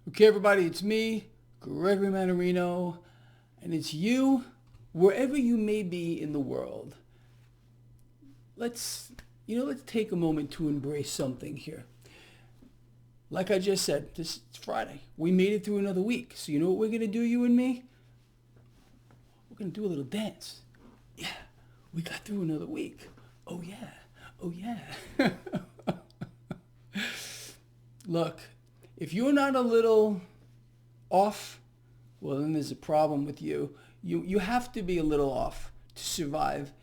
Okay, everybody, it's me, Gregory Mannarino, and it's you, wherever you may be in the world. Let's take a moment to embrace something here. Like I just said, this is Friday. We made it through another week. So you know what we're going to do, you and me? We're going to do a little dance. Yeah, we got through another week. Oh, yeah. Oh, yeah. Look, if you're not a little off, well, then there's a problem with you. You have to be a little off to survive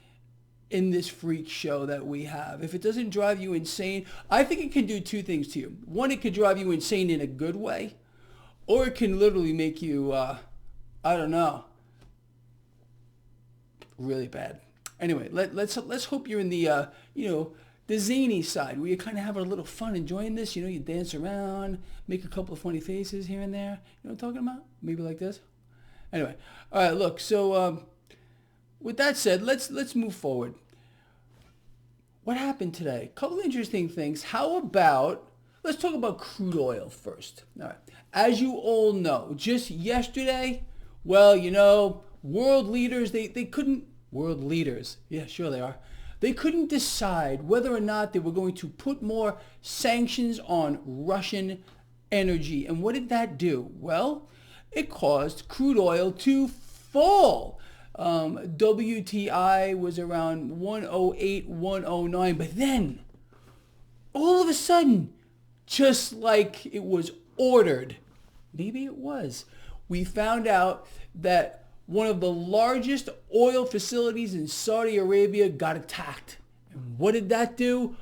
in this freak show that we have. If it doesn't drive you insane, I think it can do two things to you. One, it could drive you insane in a good way, or it can literally make you, really bad. Anyway, let's hope you're in the, the zany side, where you're kind of having a little fun enjoying this. You dance around, make a couple of funny faces here and there. You know what I'm talking about? Maybe like this. Anyway, all right, look, so with that said, let's move forward. What happened today? A couple of interesting things. How about, let's talk about crude oil first. All right. As you all know, just yesterday, well, world leaders, they couldn't, world leaders, yeah, sure they are. They couldn't decide whether or not they were going to put more sanctions on Russian energy. And what did that do? Well, it caused crude oil to fall. WTI was around 108, 109. But then, all of a sudden, just like it was ordered, maybe it was, we found out that one of the largest oil facilities in Saudi Arabia got attacked. And what did that do?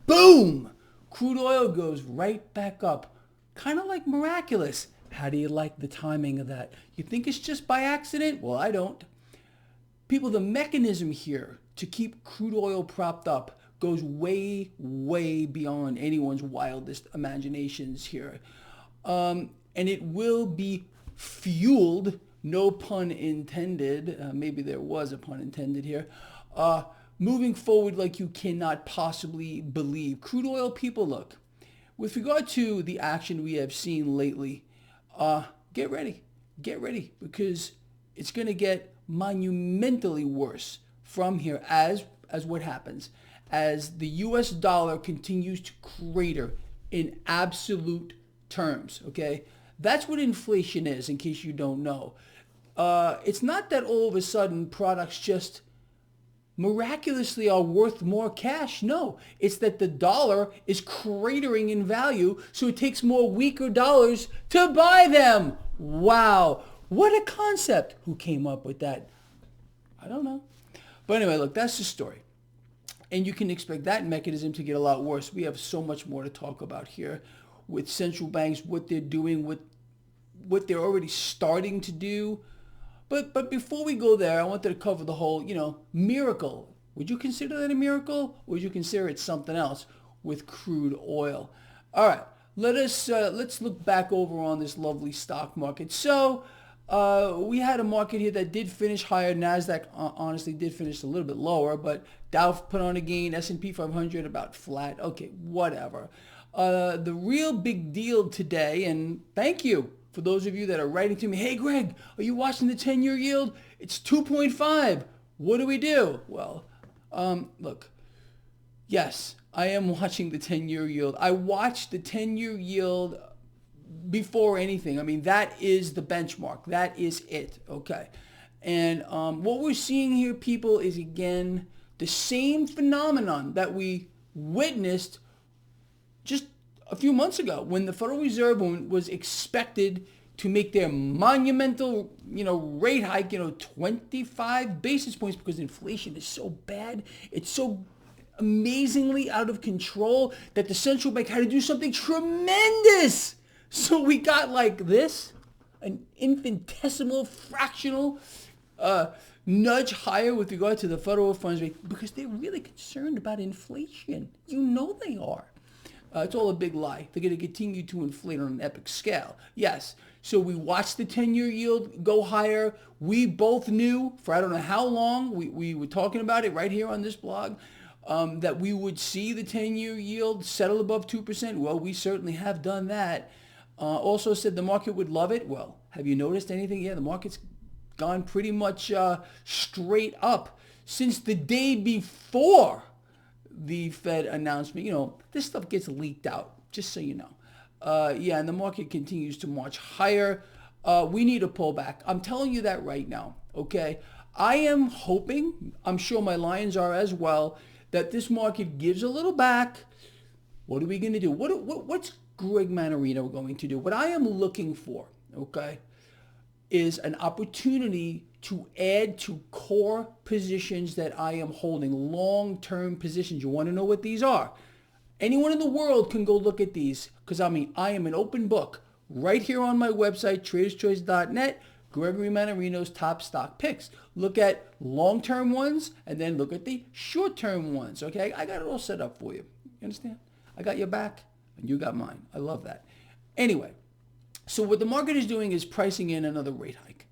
Boom! Crude oil goes right back up. Kind of like miraculous. How do you like the timing of that? You think it's just by accident? Well, I don't. People, the mechanism here to keep crude oil propped up goes way, way beyond anyone's wildest imaginations here. And it will be fueled, no pun intended, maybe there was a pun intended here, moving forward like you cannot possibly believe. Crude oil, people, look, with regard to the action we have seen lately, get ready, because it's going to get monumentally worse from here as what happens, as the US dollar continues to crater in absolute terms, okay? That's what inflation is, in case you don't know. It's not that all of a sudden products just miraculously are worth more cash. No, it's that the dollar is cratering in value, so it takes more weaker dollars to buy them. Wow, what a concept. Who came up with that? I don't know. But anyway, look, that's the story. And you can expect that mechanism to get a lot worse. We have so much more to talk about here with central banks, what they're doing, what they're already starting to do. But before we go there, I wanted to cover the whole, miracle. Would you consider that a miracle, or would you consider it something else with crude oil? All right, let's look back over on this lovely stock market. So we had a market here that did finish higher. NASDAQ honestly did finish a little bit lower, but Dow put on a gain. S&P 500 about flat. Okay, whatever. The real big deal today, and thank you for those of you that are writing to me, hey Greg, are you watching the 10-year yield? It's 2.5. What do we do? Well, look, yes, I am watching the 10-year yield. I watched the 10-year yield before anything. I mean, that is the benchmark. That is it, okay? And what we're seeing here, people, is again the same phenomenon that we witnessed just a few months ago when the Federal Reserve was expected to make their monumental, rate hike, 25 basis points, because inflation is so bad. It's so amazingly out of control that the central bank had to do something tremendous. So we got like this, an infinitesimal, fractional nudge higher with regard to the federal funds rate, because they're really concerned about inflation. You know they are. It's all a big lie. They're going to continue to inflate on an epic scale. Yes. So we watched the 10-year yield go higher. We both knew for I don't know how long, we were talking about it right here on this blog, that we would see the 10-year yield settle above 2%. Well, we certainly have done that. Also said the market would love it. Well, have you noticed anything? Yeah, the market's gone pretty much straight up since the day before the Fed announcement. This stuff gets leaked out, just so you know. Yeah, and the market continues to march higher. We need a pullback. I'm telling you that right now, okay? I am hoping, I'm sure my Lions are as well, that this market gives a little back. What are we going to do? What's Greg Mannarino going to do? What I am looking for, okay, is an opportunity to add to core positions that I am holding, long-term positions. You want to know what these are? Anyone in the world can go look at these because, I am an open book right here on my website, traderschoice.net, Gregory Mannarino's top stock picks. Look at long-term ones and then look at the short-term ones, okay? I got it all set up for you. You understand? I got your back and you got mine. I love that. Anyway, so what the market is doing is pricing in another rate hike.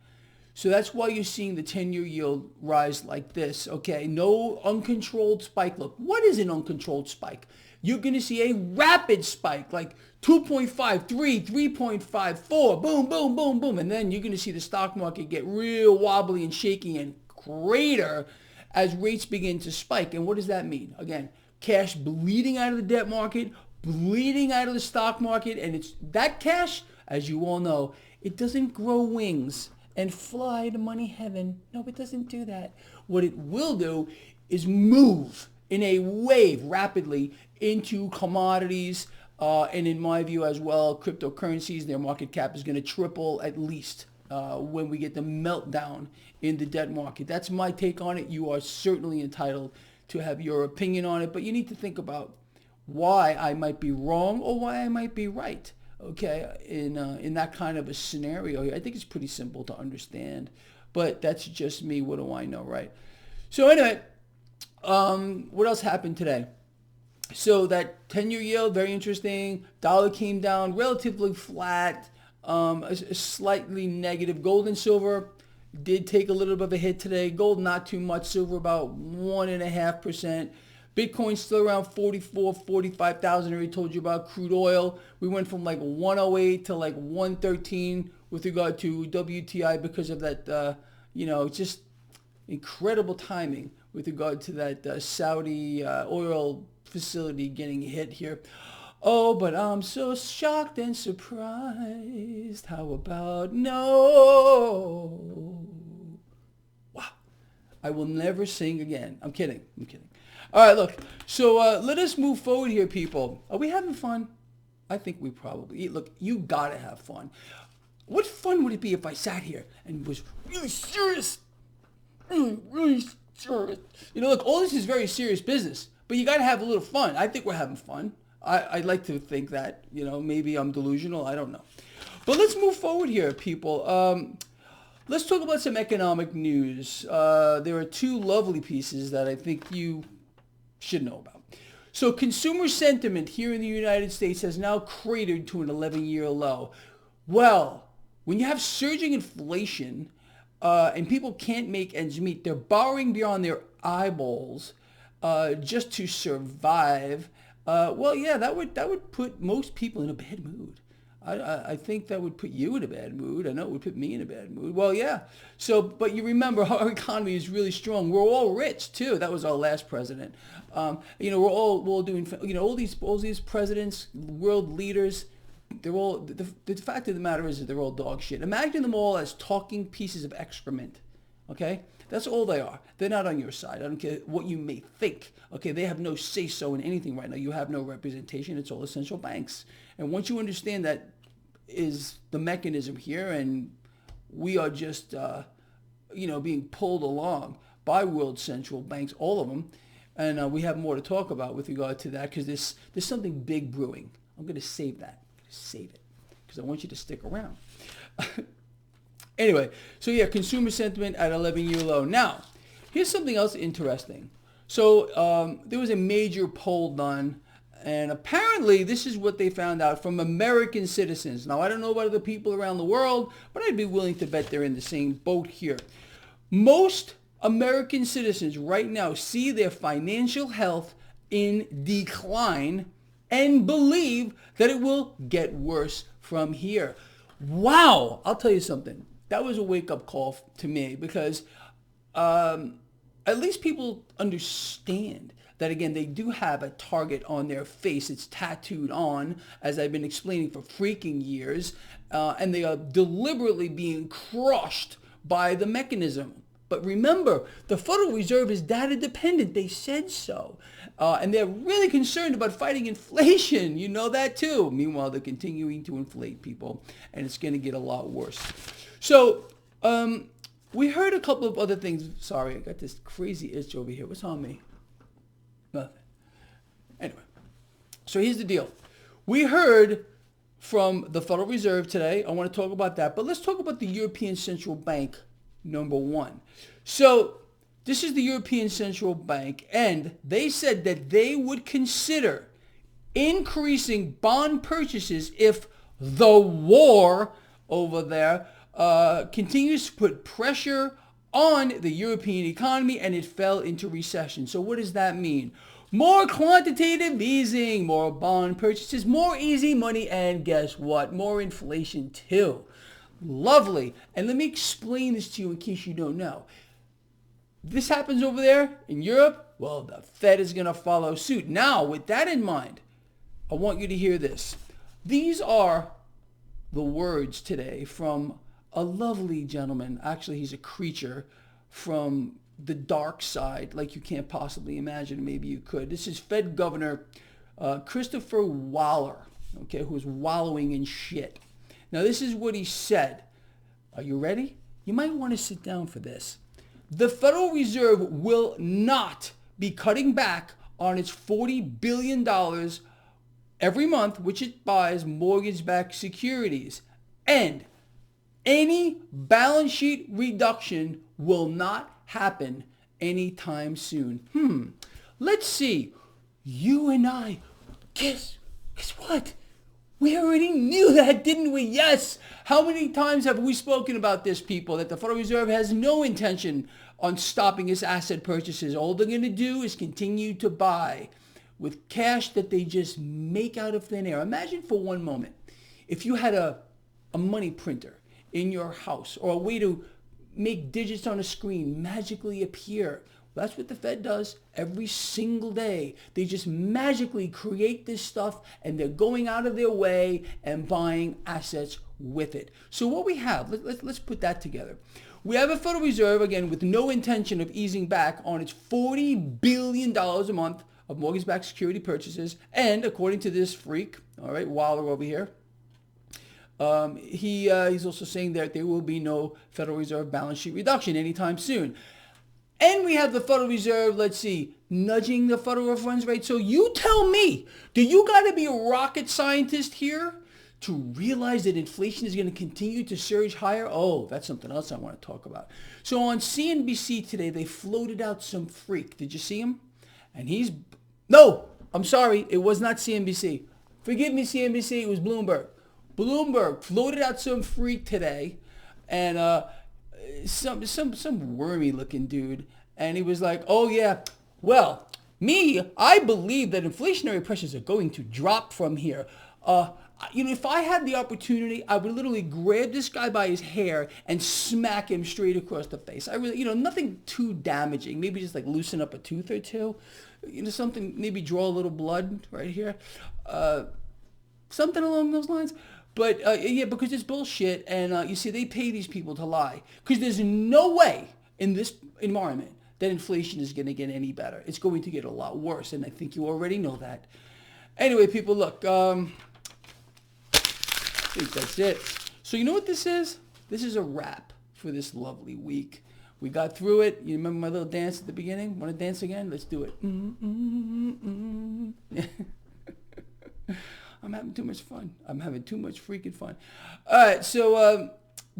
So that's why you're seeing the 10-year yield rise like this, okay? No uncontrolled spike. Look, what is an uncontrolled spike? You're going to see a rapid spike, like 2.5, 3, 3.5, 4, boom, boom, boom, boom. And then you're going to see the stock market get real wobbly and shaky and crater as rates begin to spike. And what does that mean? Again, cash bleeding out of the debt market, bleeding out of the stock market. And it's that cash, as you all know, it doesn't grow wings and fly to money heaven. No, it doesn't do that. What it will do is move in a wave rapidly into commodities, and in my view as well, cryptocurrencies. Their market cap is going to triple at least when we get the meltdown in the debt market. That's my take on it. You are certainly entitled to have your opinion on it, but you need to think about why I might be wrong or why I might be right. Okay, in that kind of a scenario, I think it's pretty simple to understand, but that's just me. What do I know, right? So anyway, what else happened today? So that 10-year yield, very interesting. Dollar came down relatively flat, a slightly negative. Gold and silver did take a little bit of a hit today. Gold not too much. Silver about 1.5%. Bitcoin still around 44, 45,000. I already told you about crude oil. We went from like 108 to like 113 with regard to WTI because of that, just incredible timing with regard to that Saudi oil facility getting hit here. Oh, but I'm so shocked and surprised. How about no? Wow. I will never sing again. I'm kidding. All right, look. So let us move forward here, people. Are we having fun? I think we probably. Look, you got to have fun. What fun would it be if I sat here and was really serious? Really serious. Look, all this is very serious business, but you got to have a little fun. I think we're having fun. I'd like to think that, maybe I'm delusional. I don't know. But let's move forward here, people. Let's talk about some economic news. There are two lovely pieces that I think you should know about. So consumer sentiment here in the United States has now cratered to an 11-year low. Well, when you have surging inflation and people can't make ends meet, they're borrowing beyond their eyeballs just to survive. Well, yeah, that would put most people in a bad mood. I think that would put you in a bad mood. I know it would put me in a bad mood. Well, yeah. So, but you remember our economy is really strong. We're all rich too. That was our last president. We're all doing. All these presidents, world leaders. They're all. The fact of the matter is that they're all dog shit. Imagine them all as talking pieces of excrement. Okay. That's all they are. They're not on your side. I don't care what you may think. Okay, they have no say-so in anything right now. You have no representation. It's all the central banks. And once you understand that is the mechanism here, and we are just, being pulled along by world central banks, all of them, and we have more to talk about with regard to that because there's something big brewing. I'm going to save that. Save it because I want you to stick around. Anyway, so yeah, consumer sentiment at 11-year low. Now, here's something else interesting. So there was a major poll done, and apparently this is what they found out from American citizens. Now, I don't know about other people around the world, but I'd be willing to bet they're in the same boat here. Most American citizens right now see their financial health in decline and believe that it will get worse from here. Wow. I'll tell you something. That was a wake-up call to me because at least people understand that, again, they do have a target on their face. It's tattooed on, as I've been explaining for freaking years, and they are deliberately being crushed by the mechanism. But remember, the Federal Reserve is data dependent. They said so. And they're really concerned about fighting inflation. You know that too. Meanwhile, they're continuing to inflate people, and it's going to get a lot worse. So we heard a couple of other things. Sorry, I got this crazy itch over here. What's on me? Nothing. Anyway, so here's the deal. We heard from the Federal Reserve today. I want to talk about that. But let's talk about the European Central Bank, number one. So this is the European Central Bank, and they said that they would consider increasing bond purchases if the war over there continues to put pressure on the European economy and it fell into recession. So what does that mean? More quantitative easing, more bond purchases, more easy money, and guess what? More inflation too. Lovely. And let me explain this to you in case you don't know. This happens over there in Europe. Well, the Fed is going to follow suit. Now, with that in mind, I want you to hear this. These are the words today from a lovely gentleman. Actually, he's a creature from the dark side, like you can't possibly imagine. Maybe you could. This is Fed Governor Christopher Waller, okay, who's wallowing in shit. Now, this is what he said. Are you ready? You might want to sit down for this. The Federal Reserve will not be cutting back on its $40 billion every month, which it buys mortgage-backed securities. And any balance sheet reduction will not happen anytime soon. Let's see. You and I, guess what? We already knew that, didn't we? Yes. How many times have we spoken about this, people, that the Federal Reserve has no intention on stopping its asset purchases? All they're going to do is continue to buy with cash that they just make out of thin air. Imagine for one moment, if you had a money printer in your house or a way to make digits on a screen magically appear. That's what the Fed does every single day. They just magically create this stuff and they're going out of their way and buying assets with it. So what we have, let's put that together. We have a Federal Reserve, again, with no intention of easing back on its $40 billion a month of mortgage-backed security purchases. And according to this freak, all right, Waller over here, he's also saying that there will be no Federal Reserve balance sheet reduction anytime soon. And we have the Federal Reserve, let's see, nudging the federal funds rate. So you tell me, do you got to be a rocket scientist here to realize that inflation is going to continue to surge higher? Oh, that's something else I want to talk about. So on CNBC today, they floated out some freak. Did you see him? And no, I'm sorry, it was not CNBC. Forgive me, CNBC, it was Bloomberg. Bloomberg floated out some freak today, and some wormy looking dude, and he was like, oh yeah, well, I believe that inflationary pressures are going to drop from here. If I had the opportunity, I would literally grab this guy by his hair and smack him straight across the face. I really, nothing too damaging. Maybe just like loosen up a tooth or two. Something, maybe draw a little blood right here. Something along those lines. But yeah, because it's bullshit, and you see, they pay these people to lie. Because there's no way in this environment that inflation is going to get any better. It's going to get a lot worse, and I think you already know that. Anyway, people, look, I think that's it. So you know what this is? This is a wrap for this lovely week. We got through it. You remember my little dance at the beginning? Want to dance again? Let's do it. I'm having too much fun. I'm having too much freaking fun. All right, so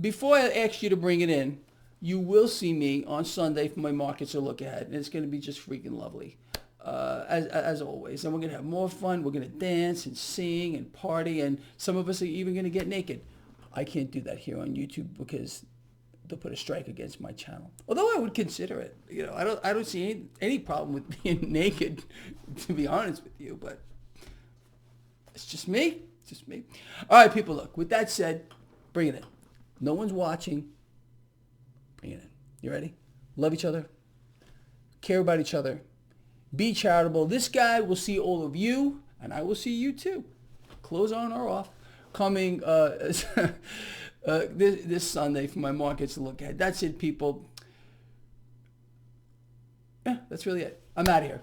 before I ask you to bring it in, you will see me on Sunday for my markets to look ahead, and it's going to be just freaking lovely, as always. And we're going to have more fun. We're going to dance and sing and party, and some of us are even going to get naked. I can't do that here on YouTube because they'll put a strike against my channel. Although I would consider it. I don't see any problem with being naked, to be honest with you, but it's just me. Just me. All right, people, look, with that said, bring it in. No one's watching. Bring it in. You ready? Love each other. Care about each other. Be charitable. This guy will see all of you, and I will see you too. Clothes on or off. Coming this Sunday for my markets to look at. That's it, people. Yeah, that's really it. I'm out of here.